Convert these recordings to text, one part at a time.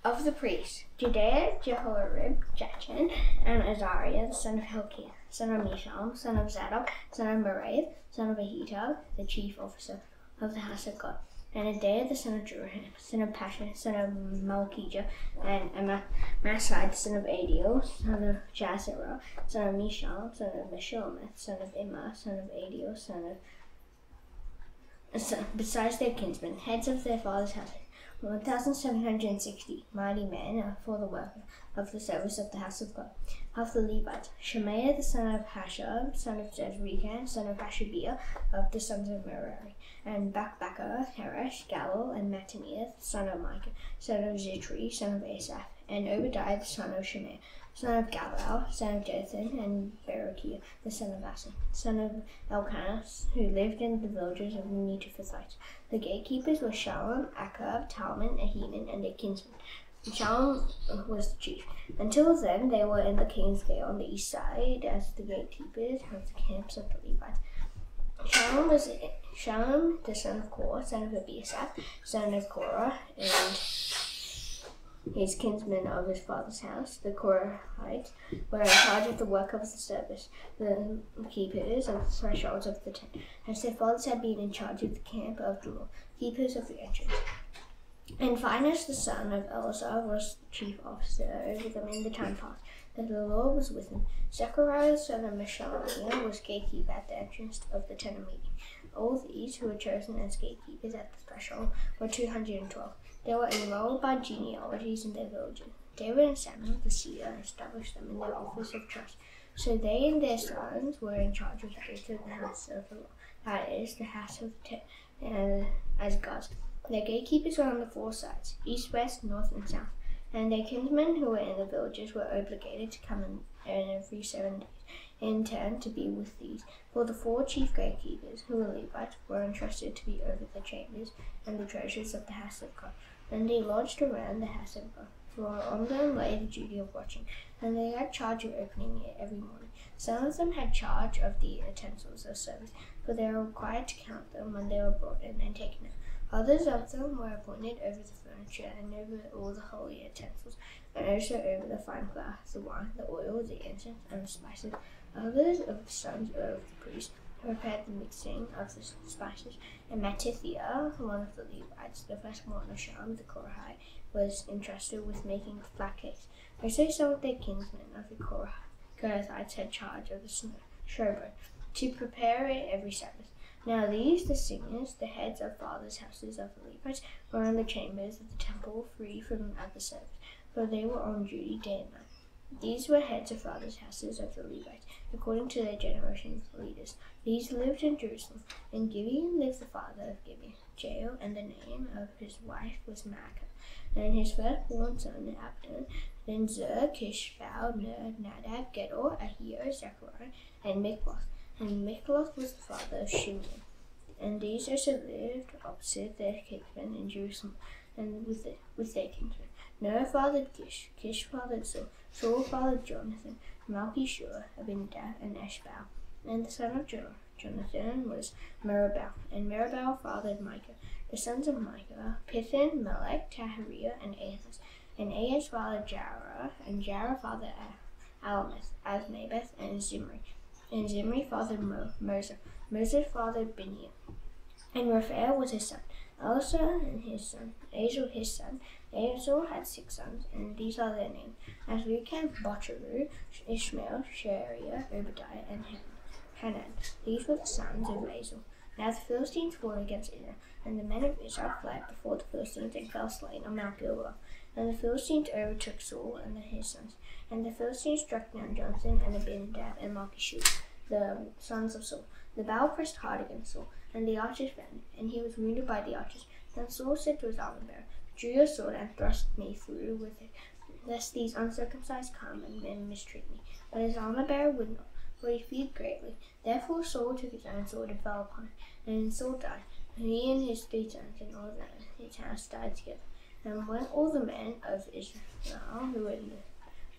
Of the priests, Judea, Jehoiarib, Jachin, and Azariah, the son of Hilkiah, son of Meshullam, son of Zadok, son of Meraith, son of Ahitub, the chief officer of the house of God, and Adaiah, the son of Jeroham, son of Pashur, son of Malchijah, and Amasai, the son of Adiel, son of Jazerah, son of Meshullam, son of Meshullemeth, son of Immer, son of Adiel, besides their kinsmen, heads of their father's house, 1,760 mighty men for the work of the service of the house of God. Of the Levites, Shemaiah the son of Hashab, son of Jezrekan, son of Hashabiah, of the sons of Merari, and Bakbakkar, Heresh, Galal, and Mattaniah, the son of Micah, son of Zitri, son of Asaph, and Obadiah the son of Shemaiah, son of Galal, son of Jothan, and Berechiah, the son of Asa, son of Elkanah, who lived in the villages of the Netophathites. The gatekeepers were Shallum, Akab, Talman, Ahiman, and their kinsmen. Shallum was the chief. Until then, they were in the king's gate on the east side as the gatekeepers of the camps of the Levites. Shallum, the son of Korah, son of Abiasaph, son of Korah, and his kinsmen of his father's house, the Korahites, were in charge of the work of the service, the keepers of the thresholds of the tent, as their fathers had been in charge of the camp of the law, keepers of the entrance. And Phinehas, the son of Eleazar, was the chief officer over them in the time past, that the Lord was with him. Zechariah, the son of Meshullam, was gatekeeper at the entrance of the tent of meeting. All these who were chosen as gatekeepers at the threshold were 212. They were enrolled by genealogies in their villages. David and Samuel, the seer, established them in their office of trust. So they and their sons were in charge of the gate of the house of the Lord, that is, the house of the tent, as God's. Their gatekeepers were on the four sides, east, west, north, and south, and their kinsmen who were in the villages were obligated to come in every 7 days in turn to be with these. For the four chief gatekeepers, who were Levites, were entrusted to be over the chambers and the treasures of the house of God. And they lodged around the house of God, for on them lay the duty of watching, and they had charge of opening it every morning. Some of them had charge of the utensils of service, for they were required to count them when they were brought in and taken out. Others of them were appointed over the furniture and over all the holy utensils, and also over the fine flour, the wine, the oil, the incense, and the spices. Others of the sons of the priests prepared the mixing of the spices, and Mattithiah, one of the Levites, the firstborn of Shallum the Korahite, was entrusted with making flat cakes. Also some of their kinsmen of the Korathites had charge of the showbread, to prepare it every Sabbath. Now these, the singers, the heads of fathers' houses of the Levites, were in the chambers of the temple, free from other service, for they were on duty day and night. These were heads of fathers' houses of the Levites, according to their generations of leaders. These lived in Jerusalem. In Gibeon lived the father of Gibeon, Jael, and the name of his wife was Maacah, and his firstborn son Abdon, then Zer, Kishbal, Ner, Nadab, Gedor, Ahio, Zechariah, and Mikloth. And Mikloth was the father of Shimei. And these also lived opposite their kinsmen in Jerusalem, and with their kinsmen. Ner fathered Kish, Kish fathered Saul, Saul fathered Jonathan, Malchishua, Abinadab, and Eshbal. And the son of Jonathan was Meribel, and Meribel fathered Micah. The sons of Micah, Pithon, Melech, Tahariah, and Ahaz. And Ahaz fathered Jarrah, and Jarrah fathered Alameth, Azmaveth, and Zimri. And Zimri fathered Moser. Moser fathered Biniam. And Raphael was his son. Elsa and his son. Azul his son. Azul had 6 sons, and these are their names: Azrikam, Bocheru, Ishmael, Shariah, Obadiah, and Hanan. These were the sons of Azul. Now the Philistines fought against Israel, and the men of Israel fled before the Philistines and fell slain on Mount Gilboa. And the Philistines overtook Saul and his sons. And the Philistines struck down Jonathan and Abinadab and Malchishua, the sons of Saul. The battle pressed hard against Saul, and the archers found him, and he was wounded by the archers. Then Saul said to his armor-bearer, "Draw your sword and thrust me through with it, lest these uncircumcised come and mistreat me." But his armor-bearer would not, for he feared greatly. Therefore Saul took his own sword and fell upon it, and Saul died, and he and his 3 sons and all his house died together. And when all the men of Israel who were in the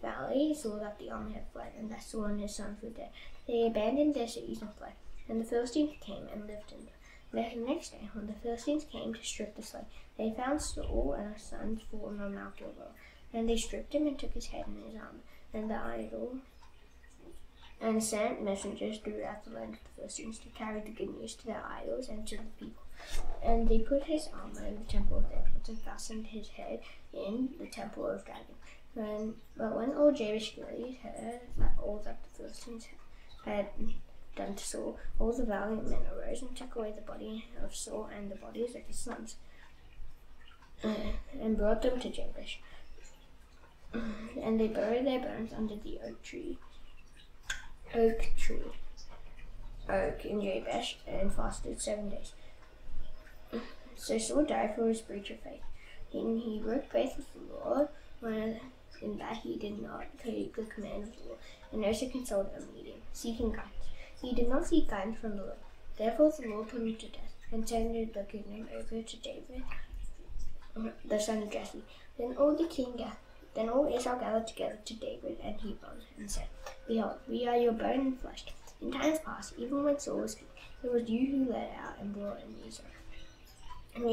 valley saw that the army had fled, and that Saul and his sons were dead, they abandoned their cities and fled. And the Philistines came and lived in them. The next day, when the Philistines came to strip the slain, they found Saul and his sons fallen on Mount Gilboa. And they stripped him and took his head and his armor and the idol, and sent messengers throughout the land of the Philistines to carry the good news to their idols and to the people. And they put his armor in the temple of their gods and fastened his head in the temple of Dagon. But when all Jabesh Gilead heard that all that the Philistines had done to Saul, all the valiant men arose and took away the body of Saul and the bodies of his sons, and brought them to Jabesh. And they buried their bones under the oak in Jabesh, and fasted 7 days. So Saul died for his breach of faith. He broke faith with the Lord in that he did not take the command of the Lord, and also consulted a medium, seeking guidance. He did not seek guidance from the Lord. Therefore the Lord put him to death, and turned the kingdom over to David, the son of Jesse. Then all Israel gathered together to David and Hebron, and said, Behold, we are your bone and flesh. In times past, even when Saul was king, it was you who led out and brought in Israel. And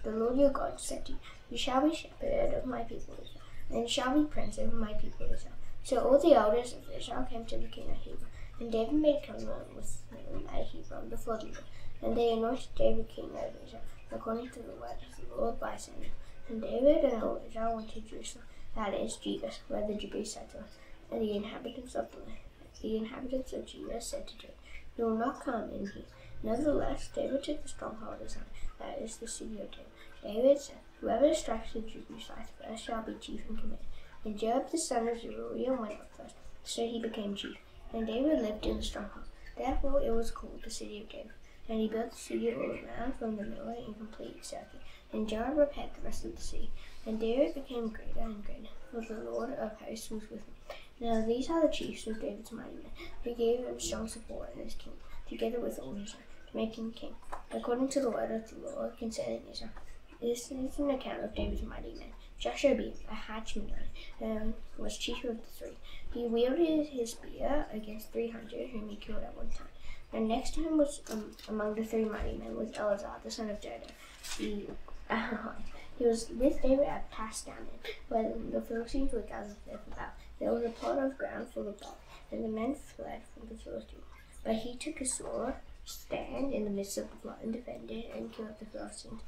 the Lord your God said to you, You shall be shepherd of my people Israel, and shall be prince over my people Israel. So all the elders of Israel came to the king at Hebron, and David made a covenant with them at Hebron before the Lord. And they anointed David king over Israel, according to the word of the Lord by Samuel. And David and all Israel went to Jerusalem, that is Judah, where the Jebusites settled. And the inhabitants of Judah said to David, You will not come in here. Nevertheless, David took the stronghold of Zion, that is the city of David. David said, Whoever strikes the Jebusites first shall be chief in command. And Joab the son of Zeruiah went up first, so he became chief. And David lived in the stronghold. Therefore it was called the city of David. And he built the city all around from the middle in complete circuit. And Joab repaired the rest of the city. And David became greater and greater, for the Lord of hosts was with him. Now these are the chiefs of David's mighty men, who gave him strong support in his kingdom, together with all Israel, to make him king, according to the word of the Lord concerning Israel. This is an account of David's mighty men. Jashobeam, a Hatchmanite, was chief of the three. He wielded his spear against 300, whom he killed at one time. And next to him was among the three mighty men was Eleazar, the son of Dodo, the Ahahite. He was with David at Pasdammim, where the Philistines were gathered there for battle. There was a plot of ground full of blood, and the men fled from the Philistines. But he took a sword, stand in the midst of the plot, and defended and killed the Philistines.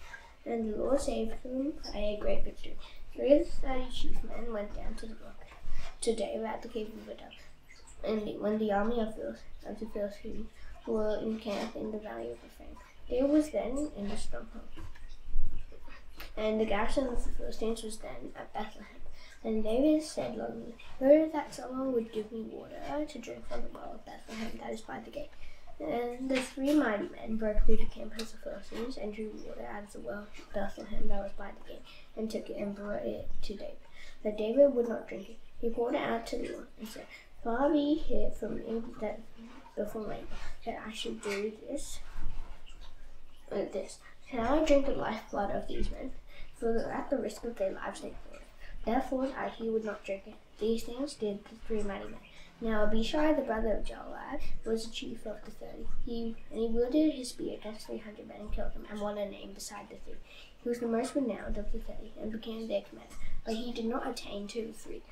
And the Lord saved him by a great victory. 3 of the 30 chief men went down to the rock to David at the cave of Adullam. And when the army of the Philistines were encamped in the valley of Rephaim, David was then in the stronghold. And the garrison of the Philistines was then at Bethlehem. And David said lovingly, Heard that someone would give me water to drink from the well of Bethlehem that is by the gate. And the 3 mighty men broke through the camp of the Philistines and drew water out of the well of Bethlehem that was by the gate, and took it and brought it to David. But David would not drink it. He poured it out to the Lord and said, Far be it from me that before me that I should do this. Shall I drink the lifeblood of these men? For at the risk of their lives they poured it. Therefore he would not drink it. These things did the 3 mighty men. Now Abishai, the brother of Joab, was the chief of the 30. He wielded his spear against 300 men and killed them, and won a name beside the 3. He was the most renowned of the 30, and became their commander. But he did not attain to the 3.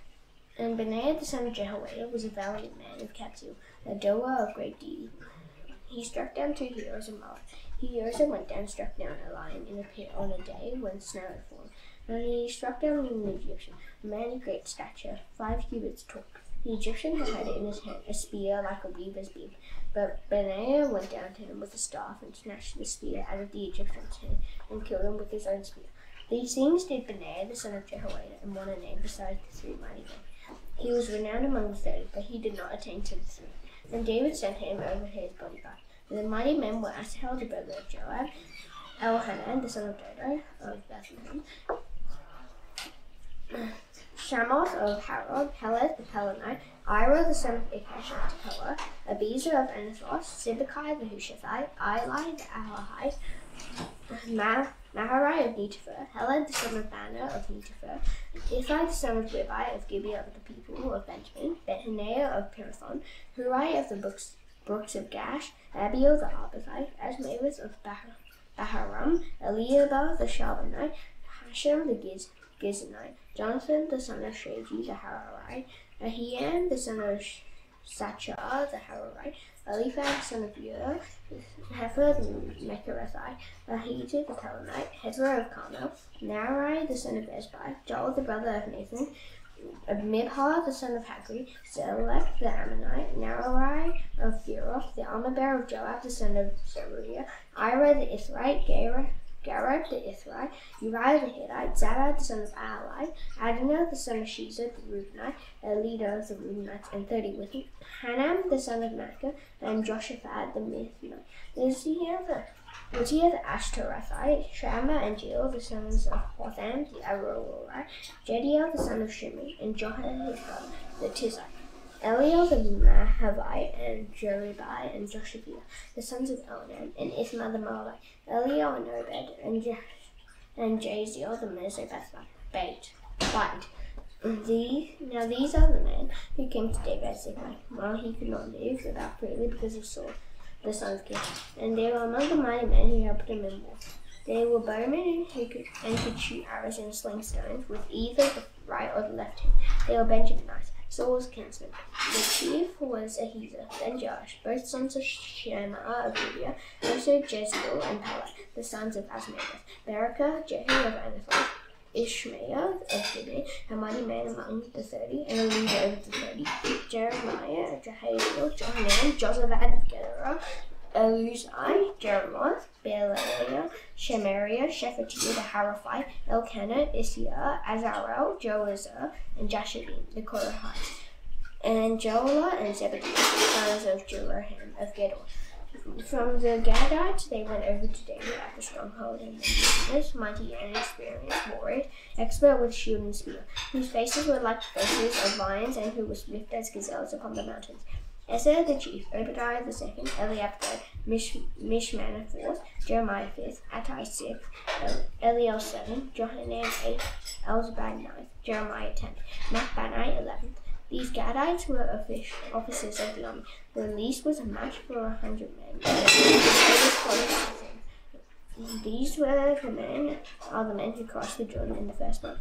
And Benaiah the son of Jehoiada was a valiant man of Katzil, a doer of great deeds. He struck down 2 heroes of Moab. He also went down and struck down a lion in a pit on a day when snow had fallen. And he struck down an Egyptian, a man of great stature, 5 cubits tall. The Egyptian had in his hand a spear like a weaver's beam. But Benaiah went down to him with a staff and snatched the spear out of the Egyptian's hand and killed him with his own spear. These things did Benaiah the son of Jehoiada, and won a name besides the 3 mighty men. He was renowned among the 30, but he did not attain to the 3. And David sent him over his bodyguard. And the mighty men were Asahel the brother of Joab, Elhanan the son of Dodo of Bethlehem, Shamoth of Harod, Heled the Pelonite, Ira the son of Ikash of Tekoa, Abiezer of Anathoth, Sibbecai the Hushathite, Eli the Ahlahite, Maharai of Netopher, Heled the son of Banner of Netopher, Ithai the son of Ribai of Gibeah of the people of Benjamin, Benhaniah of Pirathon, Hurai of the brooks of Gash, Abiel the Arbathite, Asmaveth of Baharam, Eliab the Shalbanite, Hashem the Gizonite, Jonathan the son of Shaji the Hararite, Ahiam the son of Sachar the Hararite, Eliphaz the son of Ur, Hefer the Mecharathite, Ahijah the Pelonite, Hezro of Carmel, Narai the son of Ezbai, Joel the brother of Nathan, Mibhar the son of Hagri, Zelek the Ammonite, Narai of Geroth, the armor-bearer of Joab the son of Zeruiah, Ira the Ithrite, Gareb the Ithrite, Uriah the Hittite, Zabad the son of Ahalai, Adonai the son of Sheza the Reubenite, a leader of the Reubenites, and 30 with him, Hanam the son of Makkah, and Joshaphat the Mithnite. Was he the Ashtorethite, Shammah and Jeel the sons of Hotham the Arorite, Jediel the son of Shimei, and Johan his brother the Tizite, Eliel the Mahavite, and Jeribai and Joshaphia the sons of Elnan, and Ithma the Moabite, Eliel and Obed, and Jaziel the Mesobethite. These are the men who came to David at Ziklag, while he could not live about freely because of Saul, the son of Kish. And they were among the mighty men who helped him in war. They were bowmen who could shoot arrows and sling stones with either the right or the left hand. They were Benjaminites, Saul's kinsmen. The chief was Ahijah, then Joash, both sons of Shema of Gibeah, also Jeziel and Pelet, the sons of Asmaveth, Berekah, Jehu of Anathoth, Ishmael of Gibeah, a mighty man among the 30, and a leader over the 30, Jeremiah, Jehaziel, Johanan, Josabad of Gedera, Eluzai, Jeremoth, Bealiah, Shemariah, Shephatiah the Haraphite, Elkanah, Issachar, Azarel, Joazar, and Jashabim, the Korahites, and Joelah and Zebediah, sons of Jeroham of Gedor. From the Gadites, they went over to David at the stronghold, and this mighty and experienced warrior, expert with shield and spear, whose faces were like the faces of lions, and who were swift as gazelles upon the mountains. Ezer the chief, Obadiah the second, Eliab third, Mishman fourth, Jeremiah fifth, Attai sixth, Eliel seventh, Johanan eighth, Elzabad ninth, Jeremiah 10th, Machbanai 11th. These Gadites were officers of the army. The least was a match for 100 men, and the greatest 40,000. These were the men who crossed the Jordan in the first month,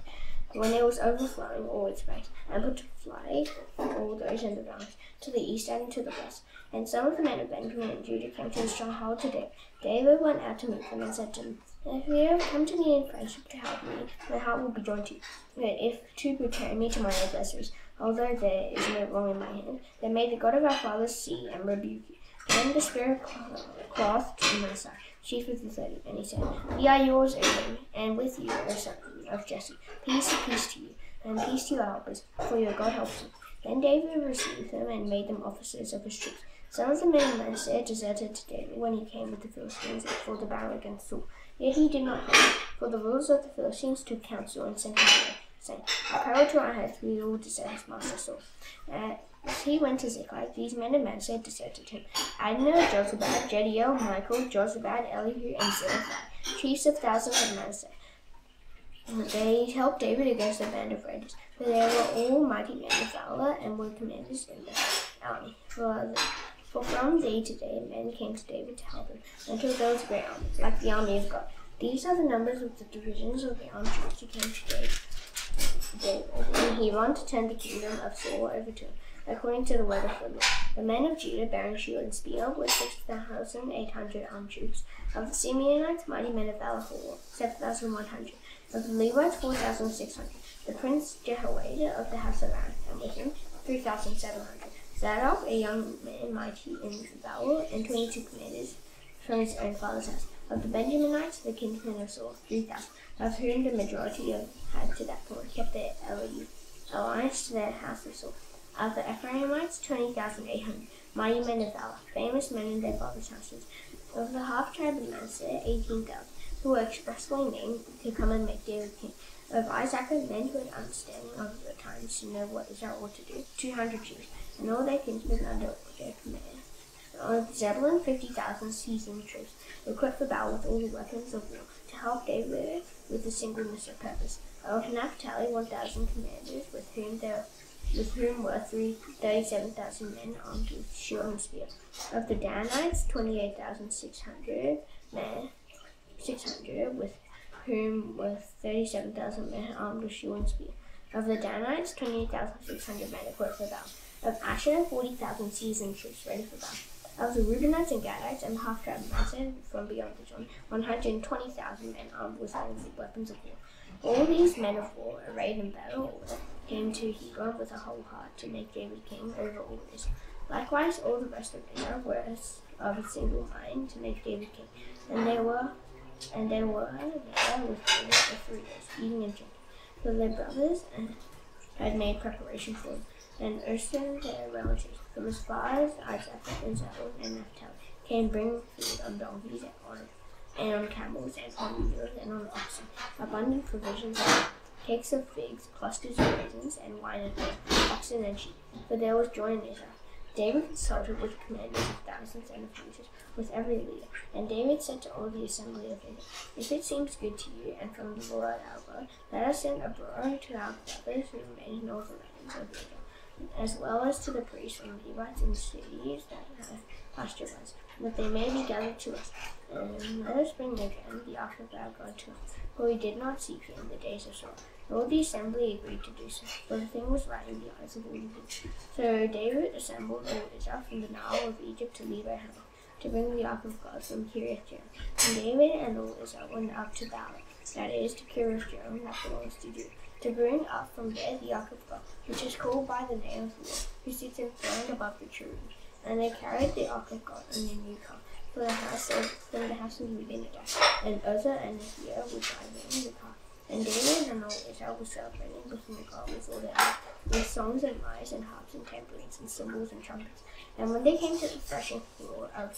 when it was overflowing all its banks, and put to flight all those in the valleys, to the east and to the west. And some of the men of Benjamin and Judah came to the stronghold to David. David went out to meet them and said to them, "If you have come to me in friendship to help me, my heart will be joined to you. But if to betray me to my adversaries, although there is no wrong in my hand, then may the God of our fathers see and rebuke you." Then the Spirit clothed Manasseh, chief of the 30, and he said, "Ye are yours, O king, and with you, O son of Jesse. Peace, peace to you, and peace to your helpers, for your God helps you." Then David received them and made them officers of his troops. Some of the men of Manasseh deserted to David when he came with the Philistines for the battle against Saul. Yet he did not hurt, for the rulers of the Philistines took counsel and sent him away, saying, "Our peril to our heads, we will desert his master Saul." As he went to Ziklag, these men of Manasseh deserted him: Adnah, Jozabad, Jediel, Michael, Jozabad, Elihu, and Zilphi, chiefs of thousands of Manasseh. They helped David against the band of raiders, for they were all mighty men of valor and were commanders in the army. For from day to day men came to David to help him, until there was a great army, like the army of God. These are the numbers of the divisions of the armed troops who came to David in Hebron to turn the kingdom of Saul over to him, according to the word of the Lord. The men of Judah bearing shield and spear were 6,800 armed troops. Of the Simeonites, mighty men of valor were 7,100. Of the Levites, 4,600. The prince Jehoiada of the house of Aaron, and with him 3,700. Zadok, a young man mighty in valor, and 22 commanders from his own father's house. Of the Benjaminites, the kinsmen of Saul, 3,000, of whom the majority had to that point kept their alliance to their house of Saul. Of the Ephraimites, 20,800, mighty men of valor, famous men in their fathers' houses. Of the half-tribe of Manasseh, 18,000, who were expressly named to come and make David king. Of Isaac, men who had understanding of the times to know what Israel ought to do, 200 Jews, and all their kinsmen under their command. Of Zebulun, 50,000 seasoned troops, equipped for battle with all the weapons of war, to help David with a singleness of purpose. Of Naphtali, 1,000 commanders, with whom were 37,000 men armed with shield and spear. Of the Danites, 28,600 men, 600, with whom were 37,000 men armed with shield and spear. Of the Danites, 28,600 men equipped for battle. Of Asher, 40,000 seasoned troops ready for battle. Of the Reubenites and Gadites and the half-tribe of Manasseh from beyond the Jordan, 120,000 men armed with all the weapons of war. All these men of war, arrayed in battle order, came to Hebron with a whole heart to make David king over all Israel. Likewise, all the rest of Israel were of a single mind to make David king, and they were there with David for 3 years, eating and drinking. For their brothers had made preparation for them, and also their relatives, from as far as Isaac and Zebulun and Naphtali, came bringing food on donkeys and on camels and on mules and on oxen, abundant provisions and cakes of figs, clusters of raisins, and wine and milk, oxen and sheep, for there was joy in Israel. David consulted with the commanders of thousands and of hundreds, with every leader. And David said to all the assembly of Israel, if it seems good to you, and from the Lord our God, let us send abroad to our brothers who remain in all the lands of Israel, as well as to the priests and Levites in the cities that have pasture lands, that they may be gathered to us. And let us bring again the ark of our God to us, for we did not seek him in the days of Saul. All the assembly agreed to do so, for the thing was right in the eyes of all of them. So David assembled all Israel from the Nile of Egypt to Lebo-Hamath, to bring the ark of God from Kiriath-Jearim. And David and all Israel went up to Baalah, that is, to Kiriath-Jearim, that belongs to Judah, to bring up from there the ark of God, which is called by the name of the Lord, who sits enthroned above the cherubim. And they carried the ark of God in a new car from the house of Abinadab, and Uzzah and Ahio were driving the car. And David and all Israel were celebrating before God with all their might, with songs and lyres and harps and tambourines and cymbals and trumpets. And when they came to the threshing floor of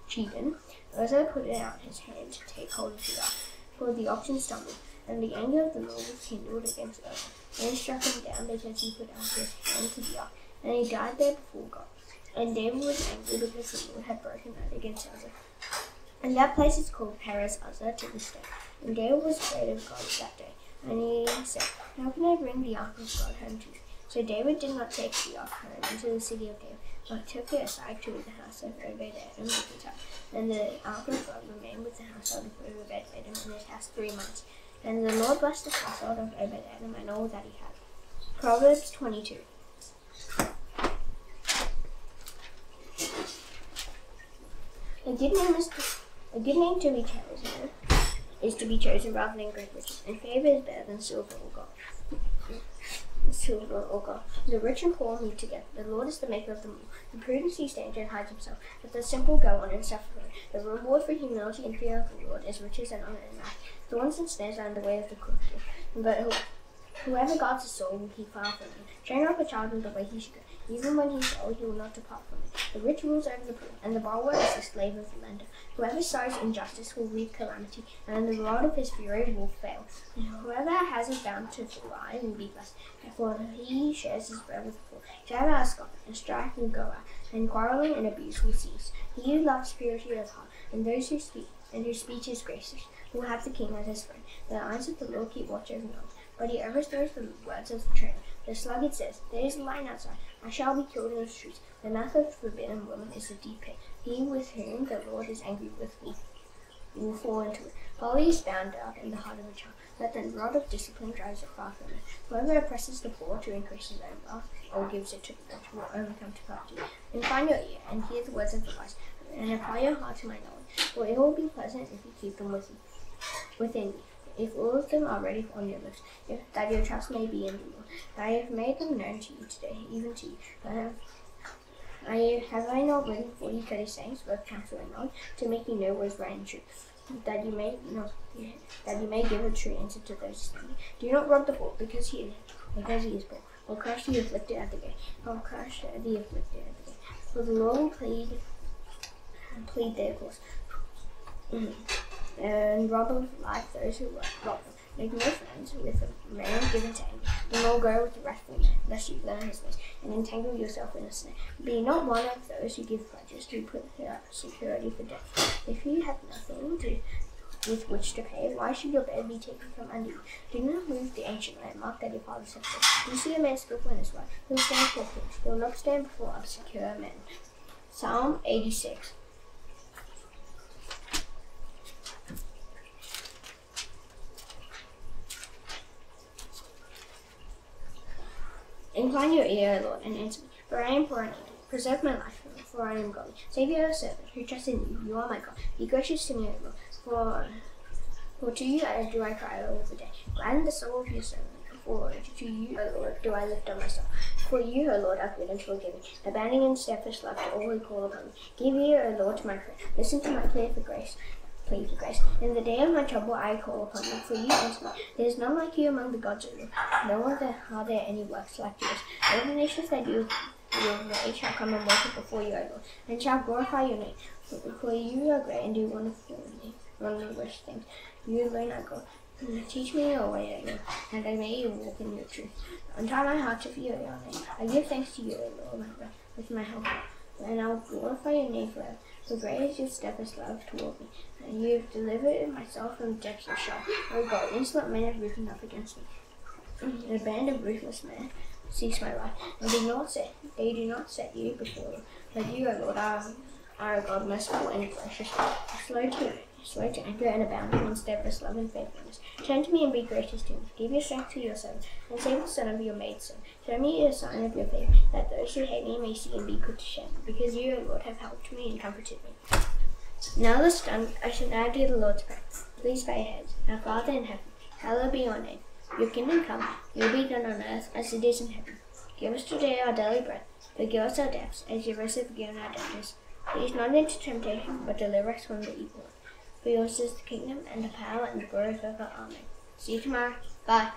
C.Jun, Uzzah put out his hand to take hold of the ark, for the oxen stumbled, and the anger of the Lord was kindled against Uzzah. And he struck him down because he put out his hand to the ark, and he died there before God. And David was angry because the Lord had broken out against Uzzah. And that place is called Perez Uzzah to this day. And David was afraid of God that day. And he said, how can I bring the ark of God home to you? So David did not take the ark home into the city of David, but took it aside to the house of Obed-Edom the Gittite. And the ark of God remained with the household of Obed-Edom in his house 3 months. And the Lord blessed the household of Obed-Edom and all that he had. Proverbs 22. A good name to be chosen is to be chosen rather than great riches, and favor is better than silver or gold. The rich and poor meet together. The Lord is the maker of them all. The prudent sees danger and hides himself, but the simple go on and suffer. The reward for humility and fear of the Lord is riches and honor and life. Thorns and snares are in the way of the crooked, but whoever guards his soul will keep far from him. Train up a child in the way he should go. Even when he is old, he will not depart from it. The rich rules over the poor, and the borrower is the slave of the lender. Whoever sows injustice will reap calamity, and the rod of his fury will fail. Whoever has a bound to lie will be blessed, for he shares his bread with the poor. Jab out scoff, and strife will go out, and quarreling and abuse will cease. He who loves purity of heart, and those who speak, and whose speech is gracious, will have the king as his friend. The eyes of the Lord keep watch over knowledge, but he overthrows the words of the traitor. The sluggard says, there is a lion outside, I shall be killed in the streets. The mouth of the forbidden woman is a deep pit. He with whom the Lord is angry with me will fall into it. Folly is bound up in the heart of a child, but the rod of discipline drives it far from it. Whoever oppresses the poor to increase his own wealth, or gives it to the rich, will overcome to poverty. Incline your ear, and hear the words of the wise, and apply your heart to my knowledge, for it will be pleasant if you keep them within you. If all of them are ready on your lips, that your trust may be in the Lord. I have made them known to you today, even to you. Have I not written 30 sayings, worth counsel and knowledge, to make you know what is right and true, that you may give a true answer to those standing. Do not rob the poor, because he is poor, or crush the afflicted at the gate, For the Lord will plead their cause. And rob of life those who rob them. Make no friends with a man given to anger, nor go with the wrathful man, lest you learn his ways, and entangle yourself in a snare. Be not one of those who give pledges, who put security for death. If you have nothing with which to pay, why should your bed be taken from under you? Do not move the ancient landmark that your fathers have set. Do you see a man skillful in his way? He will stand before kings. He will not stand before obscure men. Psalm 86. Incline your ear, O Lord, and answer me, for I am poor and needy. Preserve my life, for I am godly. Save your servant, who trusts in you. You are my God. Be gracious to me, O Lord, for to you do I cry all the day. Gladden the soul of your servant. For to you, O Lord, do I lift up my soul. For you, O Lord, are good and forgiving, abounding in steadfast love to all who call upon me. Give ear, O Lord, to my prayer. Listen to my plea for grace. In the day of my trouble I call upon you, for you answer me. There is none like you among the gods, O Lord. No other are there any works like yours. All the nations that you will shall come and worship before you, O Lord, and shall glorify your name. For you are great and do wondrous things. You alone are God. Teach me your way, O Lord, and I may walk in your truth. Untie my heart to fear your name. I give thanks to you, O Lord, my God, with my whole heart, and I will glorify your name forever. For great is your steadfast love toward me, and you have delivered my soul from the depths of Sheol. O God, insolent men have risen up against me. A band of ruthless men seize my life, and they do not set you before them. But you, O Lord, are a God merciful and gracious, slow to anger and abounding in steadfast love and faithfulness. Turn to me and be gracious to me. Give your strength to your servant, and save the son of your maidservant. Show me a sign of your favor, that those who hate me may see and be put to shame, because you, O Lord, have helped me and comforted me. Now the stunned, I shall now do the Lord's prayer. Please bow your heads. Our Father in heaven, hallowed be your name. Your kingdom come, your will be done on earth as it is in heaven. Give us today our daily bread. Forgive us our debts, as you have forgiven our debtors. Lead us not into temptation, but deliver us from the evil one. For yours is the kingdom, and the power, and the glory forever. Amen. See you tomorrow. Bye.